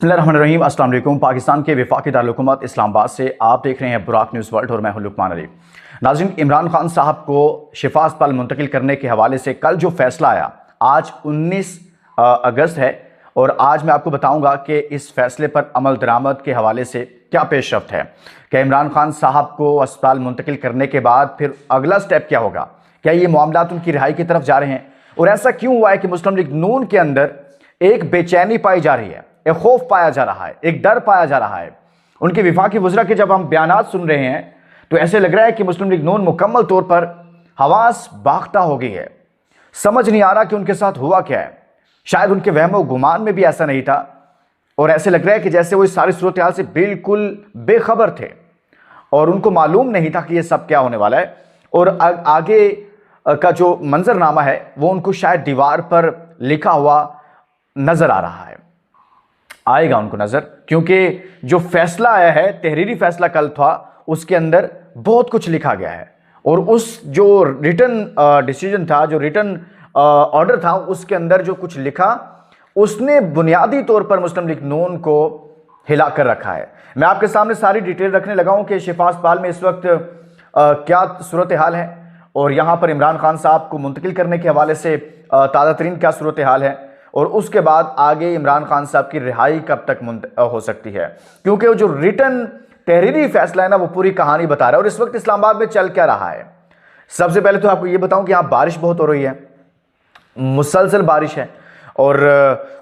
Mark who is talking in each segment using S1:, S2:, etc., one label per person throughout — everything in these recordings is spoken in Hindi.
S1: बिस्मिल्लाहिर्रहमानिर्रहीम। अस्सलाम वालेकुम। पाकिस्तान के वफाकी दारुल-हुकूमत इस्लामाबाद से आप देख रहे हैं बुराक न्यूज़ वर्ल्ड और मैं हूं लुकमान अली। नाज़रीन, इमरान खान साहब को शिफा अस्पताल मुंतकिल करने के हवाले से कल जो फैसला आया, आज 19 अगस्त है और आज मैं आपको बताऊंगा कि इस फैसले पर अमल दरामद के हवाले से क्या पेशरफ्त है। क्या इमरान खान साहब को अस्पताल मुंतकिल करने के बाद फिर अगला स्टेप क्या होगा? क्या ये मामलात उनकी रिहाई की तरफ जा रहे हैं? और ऐसा क्यों हुआ है कि मुस्लिम लीग नून के अंदर एक बेचैनी पाई जा रही है, एक खौफ पाया जा रहा है, एक डर पाया जा रहा है? उनके विफाकी वज़रा के जब हम बयानात सुन रहे हैं तो ऐसे लग रहा है कि मुस्लिम लीग नून मुकम्मल तौर पर हवास बाख्ता हो गई है। समझ नहीं आ रहा कि उनके साथ हुआ क्या है। शायद उनके वहमो गुमान में भी ऐसा नहीं था और ऐसे लग रहा है कि जैसे वो इस सारी सूरत हाल से बिल्कुल बेखबर थे और उनको मालूम नहीं था कि ये सब क्या होने वाला है। और आगे का जो मंजरनामा है वो उनको शायद दीवार पर लिखा हुआ नजर आ रहा है, आएगा उनको नजर, क्योंकि जो फैसला आया है, तहरीरी फैसला कल था, उसके अंदर बहुत कुछ लिखा गया है और उस जो रिटन डिसीजन था, जो रिटन ऑर्डर था, उसके अंदर जो कुछ लिखा उसने बुनियादी तौर पर मुस्लिम लीग नून को हिला कर रखा है। मैं आपके सामने सारी डिटेल रखने लगा हूं कि शिफा अस्पताल में इस वक्त क्या सूरत हाल है और यहां पर इमरान खान साहब को मुंतकिल करने के हवाले से ताज़ा तरीन क्या सूरत हाल है और उसके बाद आगे इमरान खान साहब की रिहाई कब तक हो सकती है, क्योंकि वो जो रिटन तहरीरी फैसला है ना, वो पूरी कहानी बता रहा है। और इस वक्त इस्लामाबाद में चल क्या रहा है? सबसे पहले तो आपको ये बताऊं कि यहाँ बारिश बहुत हो रही है, मुसलसल बारिश है। और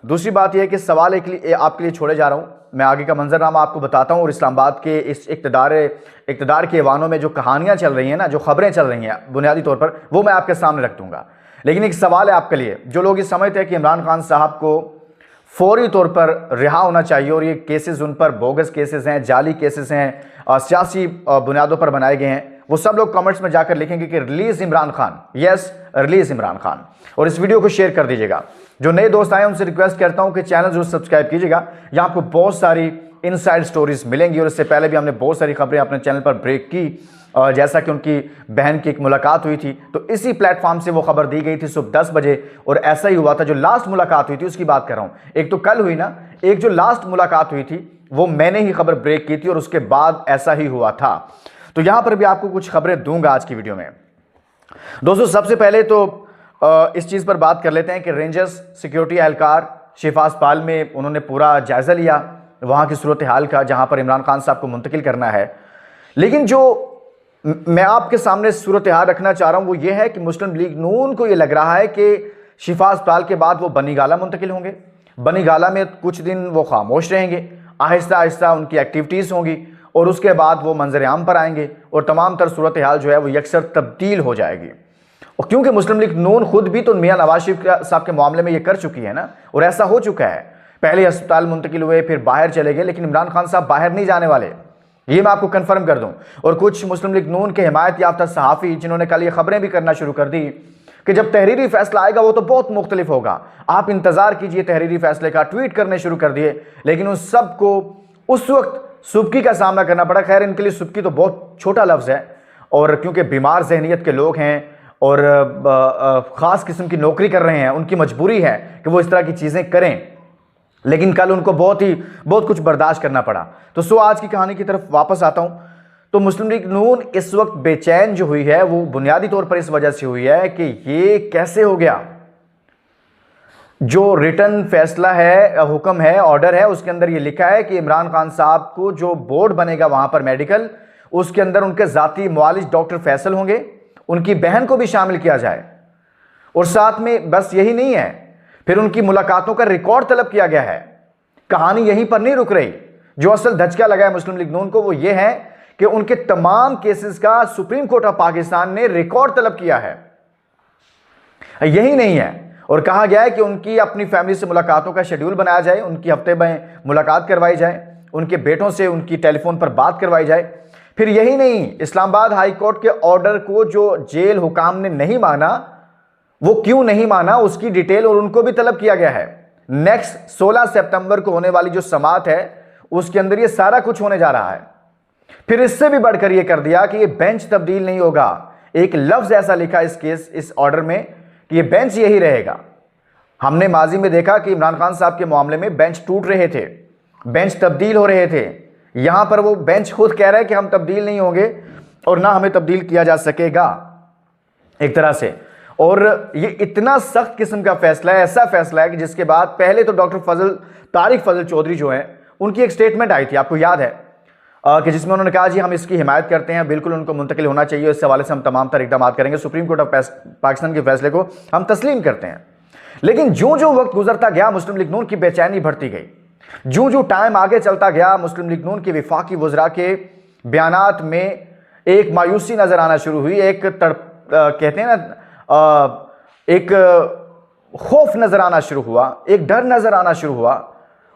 S1: दूसरी बात यह है कि सवाल आपके लिए छोड़े जा रहा हूँ, मैं आगे का मंजरनामा आपको बताता हूँ और इस्लामाबाद के इस इक़्तिदार के ऐवानों में जो कहानियाँ चल रही हैं ना, जो खबरें चल रही हैं बुनियादी तौर पर, वो मैं आपके सामने रख दूँगा। लेकिन एक सवाल है आपके लिए, जो लोग ये समझते हैं कि इमरान खान साहब को फौरी तौर पर रिहा होना चाहिए और ये केसेस उन पर बोगस केसेस हैं, जाली केसेस हैं, सियासी बुनियादों पर बनाए गए हैं, वो सब लोग कमेंट्स में जाकर लिखेंगे कि release Imran Khan, yes release Imran Khan. और इस वीडियो को शेयर कर दीजिएगा। जो नए दोस्त आए उनसे रिक्वेस्ट करता हूं कि चैनल जरूर सब्सक्राइब कीजिएगा, यहाँ आपको बहुत सारी इनसाइड स्टोरीज मिलेंगी। और इससे पहले भी हमने बहुत सारी खबरें अपने चैनल पर ब्रेक की, जैसा कि उनकी बहन की एक मुलाकात हुई थी तो इसी प्लेटफॉर्म से वो खबर दी गई थी सुबह 10 बजे और ऐसा ही हुआ था। जो लास्ट मुलाकात हुई थी उसकी बात कर रहा हूं, एक तो कल हुई ना, एक जो लास्ट मुलाकात हुई थी वो मैंने ही खबर ब्रेक की थी और उसके बाद ऐसा ही हुआ था। तो यहां पर भी आपको कुछ खबरें दूंगा आज की वीडियो में। दोस्तों, सबसे पहले तो इस चीज पर बात कर लेते हैं कि रेंजर्स सिक्योरिटी एहलकार शिफा अस्पताल में उन्होंने पूरा जायजा लिया वहां की सूरत हाल का, जहां पर इमरान खान साहब को मुंतकिल करना है। लेकिन जो मैं आपके सामने सूरत हाल रखना चाह रहा हूं वो ये है कि मुस्लिम लीग नून को ये लग रहा है कि शिफा अस्पताल के बाद वो बनी गाला मुंतकिल होंगे। बनी गाला में कुछ दिन वो खामोश रहेंगे, आहिस्ता आहिस्ता उनकी एक्टिविटीज़ होंगी और उसके बाद वो मंजर आम पर आएंगे और तमाम तर सूरत हाल जो है वो यकसर तब्दील हो जाएगी। और क्योंकि मुस्लिम लीग नून खुद भी तो मियां नवाज शरीफ साहब के मामले में ये कर चुकी है ना, और ऐसा हो चुका है, पहले अस्पताल मुंतकिल हुए, फिर बाहर चले गए, लेकिन इमरान खान साहब बाहर नहीं जाने वाले, ये मैं आपको कंफर्म कर दूं। और कुछ मुस्लिम लीग नून के हिमायत याफ्ता सहाफ़ी जिन्होंने कल ये खबरें भी करना शुरू कर दी कि जब तहरीरी फैसला आएगा वो तो बहुत मुख्तलिफ होगा, आप इंतजार कीजिए तहरीरी फैसले का, ट्वीट करने शुरू कर दिए। लेकिन उन सबको उस वक्त सुबकी का सामना करना पड़ा। खैर, इनके लिए सुबकी तो बहुत छोटा लफ्ज़ है और क्योंकि बीमार जहनीत के लोग हैं और ख़ास किस्म की नौकरी कर रहे हैं, उनकी मजबूरी है कि वो इस तरह की चीज़ें करें, लेकिन कल उनको बहुत कुछ बर्दाश्त करना पड़ा। तो आज की कहानी की तरफ वापस आता हूं। तो मुस्लिम लीग नून इस वक्त बेचैन जो हुई है वो बुनियादी तौर पर इस वजह से हुई है कि ये कैसे हो गया। जो रिटर्न फैसला है, हुक्म है, ऑर्डर है, उसके अंदर ये लिखा है कि इमरान खान साहब को जो बोर्ड बनेगा वहां पर मेडिकल, उसके अंदर उनके जाती मुआलिज डॉक्टर फैसल होंगे, उनकी बहन को भी शामिल किया जाए और साथ में बस यही नहीं है, फिर उनकी मुलाकातों का रिकॉर्ड तलब किया गया है। कहानी यहीं पर नहीं रुक रही। जो असल धचका लगा है मुस्लिम लीग नून को वो ये है कि उनके तमाम केसेस का सुप्रीम कोर्ट ऑफ पाकिस्तान ने रिकॉर्ड तलब किया है। यही नहीं है, और कहा गया है कि उनकी अपनी फैमिली से मुलाकातों का शेड्यूल बनाया जाए, उनकी हफ्ते में मुलाकात करवाई जाए, उनके बेटों से उनकी टेलीफोन पर बात करवाई जाए। फिर यही नहीं, इस्लामाबाद हाई कोर्ट के ऑर्डर को जो जेल हुकाम ने नहीं माना, वो क्यों नहीं माना उसकी डिटेल और उनको भी तलब किया गया है। नेक्स्ट 16 सितंबर को होने वाली जो समाअत है उसके अंदर ये सारा कुछ होने जा रहा है। फिर इससे भी बढ़कर ये कर दिया कि ये बेंच तब्दील नहीं होगा। एक लफ्ज ऐसा लिखा इस ऑर्डर में कि ये बेंच यही रहेगा। हमने माजी में देखा कि इमरान खान साहब के मामले में बेंच टूट रहे थे बेंच तब्दील हो रहे थे। यहां पर वो बेंच खुद कह रहा है कि हम तब्दील नहीं होंगे और ना हमें तब्दील किया जा सकेगा एक तरह से। और ये इतना सख्त किस्म का फैसला है, ऐसा फैसला है कि जिसके बाद पहले तो डॉक्टर तारिक फजल चौधरी जो है उनकी एक स्टेटमेंट आई थी, आपको याद है, कि जिसमें उन्होंने कहा जी हम इसकी हिमायत करते हैं, बिल्कुल उनको मुंतकिल होना चाहिए, इस हवाले से हम तमाम तरह इकदाम करेंगे, सुप्रीम कोर्ट ऑफ पाकिस्तान के फैसले को हम तस्लीम करते हैं। लेकिन जो जो वक्त गुजरता गया मुस्लिम लीग नून की बेचैनी बढ़ती गई, जो जो टाइम आगे चलता गया मुस्लिम लीग नून के विफाकी वज़रा के बयानात में एक मायूसी नजर आना शुरू हुई, एक कहते हैं ना एक खौफ नजर आना शुरू हुआ, एक डर नजर आना शुरू हुआ।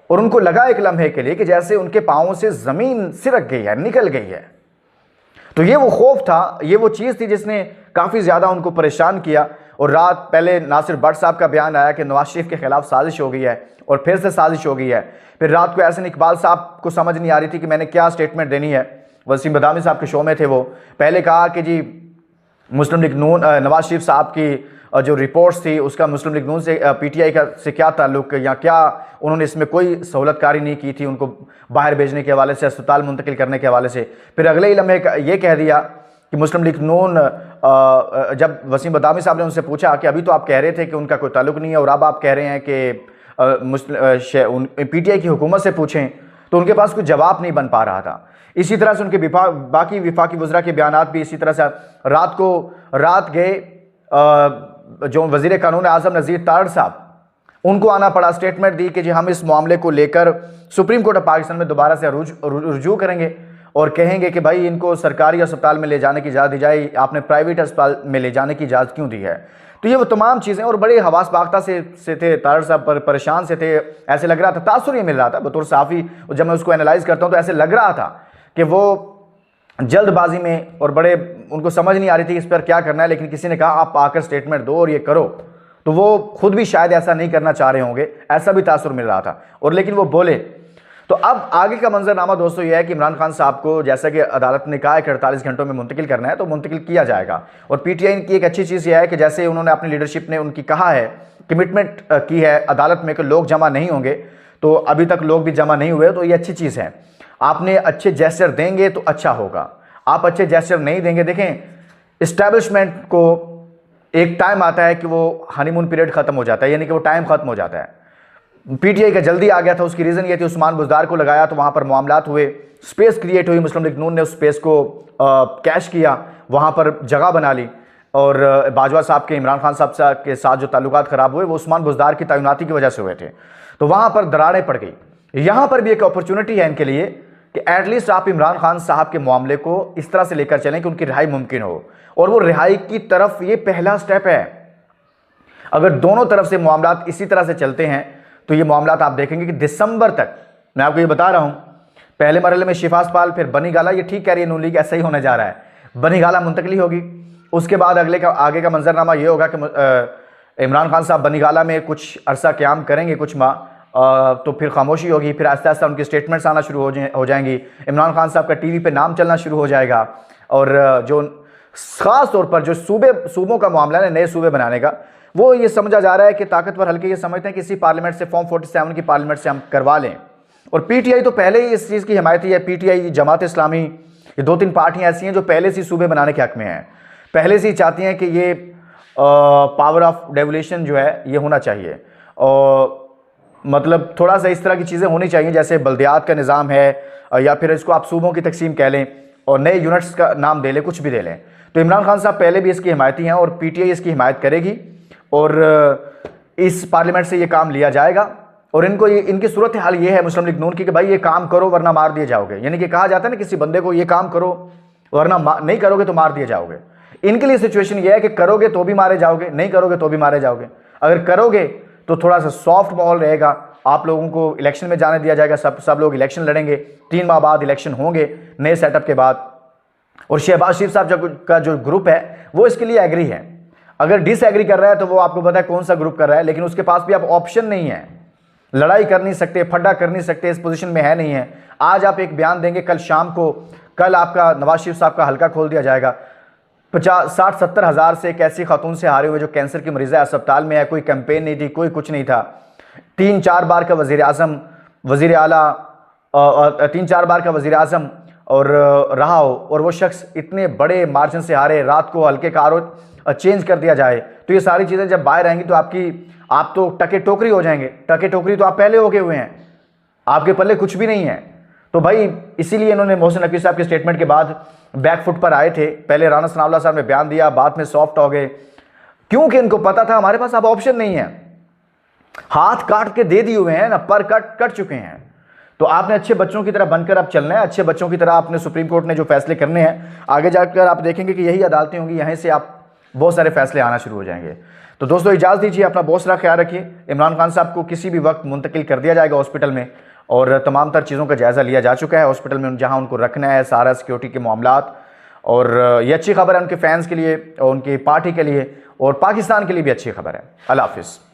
S1: और उनको लगा एक लम्हे के लिए कि जैसे उनके पांवों से जमीन सिरक गई है, निकल गई है। तो ये वो खौफ था, ये वो चीज़ थी जिसने काफ़ी ज़्यादा उनको परेशान किया। और रात पहले नासिर भट्ट साहब का बयान आया कि नवाज शरीफ के खिलाफ साजिश हो गई है और फिर से साजिश हो गई है। फिर रात को एहसन इकबाल साहब को समझ नहीं आ रही थी कि मैंने क्या स्टेटमेंट देनी है, वसीम बदामी साहब के शो में थे, वो पहले कहा कि जी मुस्लिम लीग नून नवाज शरीफ साहब की जो रिपोर्ट्स थी उसका मुस्लिम लीग नून से पीटीआई का से क्या ताल्लुक, या क्या उन्होंने इसमें कोई सहूलतकारी नहीं की थी उनको बाहर भेजने के हवाले से, अस्पताल मुंतकिल करने के हवाले से। फिर अगले ही लम्हे ये कह दिया कि मुस्लिम लीग नून, जब वसीम बदामी साहब ने उनसे पूछा कि अभी तो आप कह रहे थे कि उनका कोई ताल्लुक नहीं है और अब आप कह रहे हैं कि पीटीआई की हुकूमत से पूछें, तो उनके पास कोई जवाब नहीं बन पा रहा था। इसी तरह से उनके बाकी विफाकी वज़रा के बयानात भी इसी तरह से रात गए। जो वज़ीर कानून आज़म नज़ीर तारड़ साहब, उनको आना पड़ा, स्टेटमेंट दी कि जी हम इस मामले को लेकर सुप्रीम कोर्ट ऑफ पाकिस्तान में दोबारा से रुजू करेंगे और कहेंगे कि भाई इनको सरकारी अस्पताल में ले जाने की इजाज़त दी जाए, आपने प्राइवेट अस्पताल में ले जाने की इजाज़त क्यों दी है। तो ये वो तमाम चीज़ें, और बड़े हवास बाख्ता से थे तारड़ साहब, परेशान से थे, ऐसे लग रहा था, तासुर ये मिल रहा था बतौर सहाफ़ी, जब मैं उसको एनालाइज करता हूँ तो ऐसे लग रहा था कि वो जल्दबाजी में, और बड़े उनको समझ नहीं आ रही थी इस पर क्या करना है, लेकिन किसी ने कहा आप आकर स्टेटमेंट दो और ये करो, तो वो खुद भी शायद ऐसा नहीं करना चाह रहे होंगे, ऐसा भी तासुर मिल रहा था, और लेकिन वो बोले। तो अब आगे का मंजरनामा दोस्तों ये है कि इमरान खान साहब को जैसा कि अदालत ने कहा है कि 48 घंटों में मुंतकिल करना है, तो मुंतकिल किया जाएगा। और पीटीआई की एक अच्छी चीज़ यह है कि जैसे उन्होंने अपनी लीडरशिप ने उनकी कहा है, कमिटमेंट की है अदालत में कि लोग जमा नहीं होंगे, तो अभी तक लोग भी जमा नहीं हुए, तो ये अच्छी चीज़ है। आपने अच्छे जेस्चर देंगे तो अच्छा होगा, आप अच्छे जेस्चर नहीं देंगे, देखें इस्टेब्लिशमेंट को एक टाइम आता है कि वो हनीमून पीरियड ख़त्म हो जाता है, यानी कि वो टाइम ख़त्म हो जाता है। पीटीआई का जल्दी आ गया था, उसकी रीज़न ये थी उस्मान बुज़दार को लगाया तो वहाँ पर मामलात हुए, स्पेस क्रिएट हुई, मुस्लिम लीग नून ने उस स्पेस को कैश किया, वहाँ पर जगह बना ली, और बाजवा साहब के इमरान खान साहब के साथ जो ताल्लुकात ख़राब हुए वो उस्मान बुज़दार की तैनाती की वजह से हुए थे, तो वहाँ पर दरारें पड़ गई। यहाँ पर भी एक अपॉर्चुनिटी है इनके लिए कि एटलीस्ट आप इमरान खान साहब के मामले को इस तरह से लेकर चलें कि उनकी रिहाई मुमकिन हो, और वो रिहाई की तरफ ये पहला स्टेप है। अगर दोनों तरफ से मामलात इसी तरह से चलते हैं तो ये मामलात आप देखेंगे कि दिसंबर तक, मैं आपको ये बता रहा हूँ, पहले मरहले में शिफास पाल, फिर बनी गाला, ये ठीक कह रही है नून लीग, ऐसा ही होने जा रहा है, बनी गाला मुंतकली होगी, उसके बाद आगे का मंजरनामा ये होगा कि इमरान खान साहब बनी गाला में कुछ अरसा क़याम करेंगे, कुछ माह, तो फिर खामोशी होगी, फिर आहिस्ता आहिस्ता उनकी स्टेटमेंट्स आना शुरू हो जाएंगी, इमरान खान साहब का टीवी पे नाम चलना शुरू हो जाएगा, और जो ख़ास तौर पर जो सूबों का मामला है, नए सूबे बनाने का, वो ये समझा जा रहा है कि ताकतवर हल्के ये समझते हैं कि इसी पार्लियामेंट से, फॉर्म 47 की पार्लियामेंट से हम करवा लें। और पीटीआई तो पहले ही इस चीज़ की हिमायती है, पीटीआई, जमात इस्लामी, ये 2-3 पार्टियाँ ऐसी हैं जो पहले से सूबे बनाने के हक़ में हैं, पहले से ही चाहती हैं कि ये पावर ऑफ डेवोल्यूशन जो है ये होना चाहिए, और मतलब थोड़ा सा इस तरह की चीज़ें होनी चाहिए, जैसे बल्दियात का निज़ाम है, या फिर इसको आप सूबों की तकसीम कह लें और नए यूनिट्स का नाम दे लें, कुछ भी दे लें। तो इमरान खान साहब पहले भी इसकी हिमायती हैं और पीटीआई इसकी हिमायत करेगी, और इस पार्लियामेंट से ये काम लिया जाएगा। और इनकी सूरत हाल ये है मुस्लिम लीग नून की कि भाई ये काम करो वरना मार दिए जाओगे, यानी कि कहा जाता है ना किसी बंदे को ये काम करो वरना नहीं करोगे तो मार दिए जाओगे। इनके लिए सिचुएशन ये है कि करोगे तो भी मारे जाओगे, नहीं करोगे तो भी मारे जाओगे। अगर करोगे तो थोड़ा सा सॉफ्ट माहौल रहेगा, आप लोगों को इलेक्शन में जाने दिया जाएगा, सब लोग इलेक्शन लड़ेंगे, 3 माह बाद इलेक्शन होंगे नए सेटअप के बाद। और शहबाज शरीफ साहब का जो ग्रुप है वो इसके लिए एग्री है, अगर डिसएग्री कर रहा है तो वो आपको पता है कौन सा ग्रुप कर रहा है, लेकिन उसके पास भी आप ऑप्शन नहीं है, लड़ाई कर नहीं सकते, फड्डा कर नहीं सकते, इस पोजीशन में है नहीं है। आज आप एक बयान देंगे, कल शाम को, कल आपका नवाज शरीफ साहब का हल्का खोल दिया जाएगा। 50-60-70 हज़ार से एक ऐसी खातून से हारे हुए जो कैंसर की मरीज़ है, अस्पताल में है, कोई कैंपेन नहीं थी, कोई कुछ नहीं था। 3-4 बार का वज़ीर आज़म, वज़ीर आला 3-4 बार का वज़ीर आज़म और रहा हो, और वो शख्स इतने बड़े मार्जिन से हारे, रात को हल्के का चेंज कर दिया जाए, तो ये सारी चीज़ें जब बाहर आएंगी तो आप तो टके टोकरी हो जाएंगे। टके टोकरी तो आप पहले हो गए हुए हैं, आपके पल्ले कुछ भी नहीं है। तो भाई इसीलिए इन्होंने मोहसिन नकवी साहब के स्टेटमेंट के बाद बैकफुट पर आए थे। पहले राना सनाउल्लाह साहब ने बयान दिया, बाद में सॉफ्ट हो गए, क्योंकि इनको पता था हमारे पास अब ऑप्शन नहीं है। हाथ काट के दे दिए हुए हैं ना, पर कट चुके हैं। तो आपने अच्छे बच्चों की तरह बनकर अब चलना है, अच्छे बच्चों की तरह आपने सुप्रीम कोर्ट ने जो फैसले करने हैं, आगे जाकर आप देखेंगे कि यही अदालतें होंगी, यहीं से आप बहुत सारे फैसले आना शुरू हो जाएंगे। तो दोस्तों इजाज़त दीजिए, अपना बहुत सारा ख्याल रखिए। इमरान खान साहब को किसी भी वक्त मुंतकिल कर दिया जाएगा हॉस्पिटल में, और तमाम तर चीज़ों का जायज़ा लिया जा चुका है हॉस्पिटल में, जहाँ उनको रखना है, सारा सिक्योरिटी के मामलात। और ये अच्छी खबर है उनके फैंस के लिए और उनकी पार्टी के लिए और पाकिस्तान के लिए भी अच्छी खबर है। अल्लाह हाफिज़।